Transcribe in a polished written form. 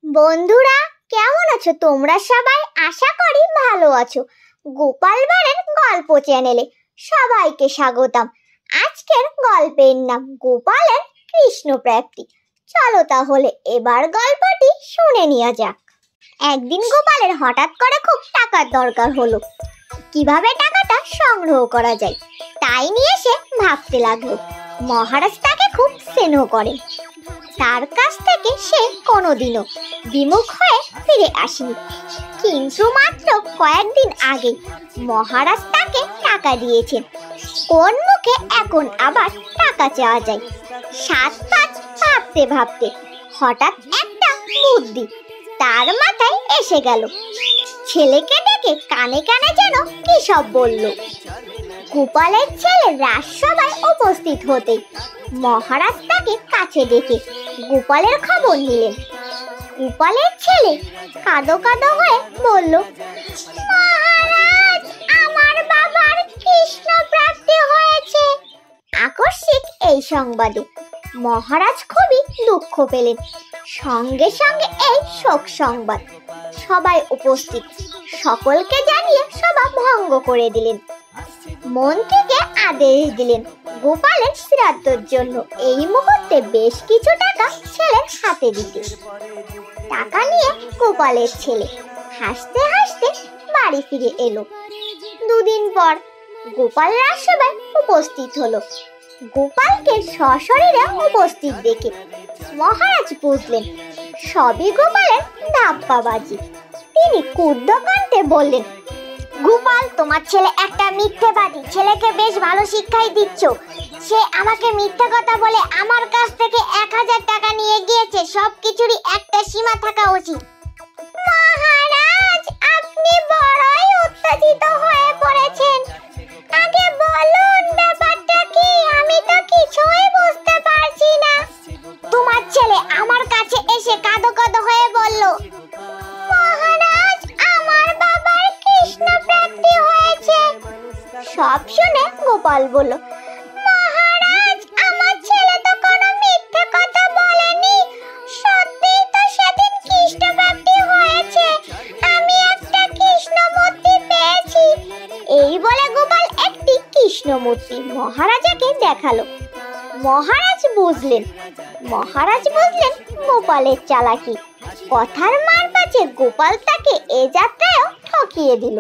বন্ধুরা, কেমন আছো তোমরা সবাই? আশা করি ভালো আছো। গোপাল ভাঁড়ের গল্প চ্যানেলে সবাইকে স্বাগতম। আজকের গল্পের নাম গোপালের কৃষ্ণ প্রাপ্তি। চলো তাহলে এবার গল্পটি শুনে নেওয়া যাক। একদিন গোপালের হঠাৎ করে খুব টাকার দরকার হলো। কিভাবে টাকাটা সংগ্রহ করা যায় তাই নিয়ে সে ভাবতে লাগলো। মহারাজ তাকে খুব স্নেহ করেন, তার কাছ থেকে সে কোনোদিনও বিমুখ হয়ে ফিরে আসেনি। কিন্তু মাত্র কয়েকদিন আগে মহারাজ তাকে টাকা দিয়েছেন, কোন মুখে এখন আবার টাকা চাওয়া যায়? 7-5 ভাবতে ভাবতে হঠাৎ একটা বুদ্ধি তার মাথায় এসে গেল। ছেলেকে ডেকে কানে কানে যেন কি সব বলল। গোপালের ছেলে রাজসভায় উপস্থিত হতে মহারাজ তাকে কাছে ডেকে গোপালের খবর নিলেন। গোপালের ছেলে কাঁদো কাঁদো হয়ে বলল, মহারাজ, আমার বাবার কৃষ্ণ প্রাপ্তি হয়েছে। আকস্মিক এই সংবাদে মহারাজ খুবই দুঃখ পেলেন। সঙ্গে সঙ্গে এই শোক সংবাদ সবাই উপস্থিত সকলকে জানিয়ে সভা ভঙ্গ করে দিলেন। মন্ত্রীকে আদেশ দিলেন গোপালের শ্রাদ্ধের জন্য এই মুহূর্তে বেশ কিছু টাকা ছেলের হাতে দিতে। টাকা নিয়ে গোপালের ছেলে হাসতে হাসতে বাড়ি ফিরে এলো। দুদিন পর গোপাল রাজসভায় উপস্থিত হলো। গোপালকে সশরীরে উপস্থিত দেখে মহারাজ বুঝলেন সবই গোপালের ধাপ্পাবাজি। তিনি ক্রুদ্ধ কণ্ঠে বললেন, গোপাল, তোমার ছেলে একটা মিথ্যেবাদী। ছেলেকে বেশ ভালো শিক্ষাই দিচ্ছ। সে আমাকে মিথ্যা কথা বলে আমার কাছ থেকে 1000 টাকা নিয়ে গিয়েছে। সবকিছুরই একটা সীমা থাকা উচিত। মহারাজ, আপনি বড়ই উত্তেজিত হয়ে পড়েছেন। আগে বলুন ব্যাপারটা কি? আমি তো কিছুই বুঝতে পারছি না। তোমার ছেলে আমার কাছে এসে কাঁদো কাঁদো হয়ে বলল, মহারাজ, আমার বাবার কৃষ্ণ প্রাপ্তি হয়েছে। সব শুনে গোপাল বলল, মহারাজ, আমার ছেলে তো কোনো মিথ্যে কথা বলেনি। সত্যিই তো সেদিন কৃষ্ণ প্রাপ্তি হয়েছে। আমি একটা কৃষ্ণ মূর্তি পেয়েছি। এই বলে গোপাল একটি কৃষ্ণ মূর্তি মহারাজাকে দেখালো। মহারাজ বুঝলেন গোপালের চালাকি। কথার মারপ্যাঁচে গোপাল তাকে এ যাত্রায়ও ঠকিয়ে দিল।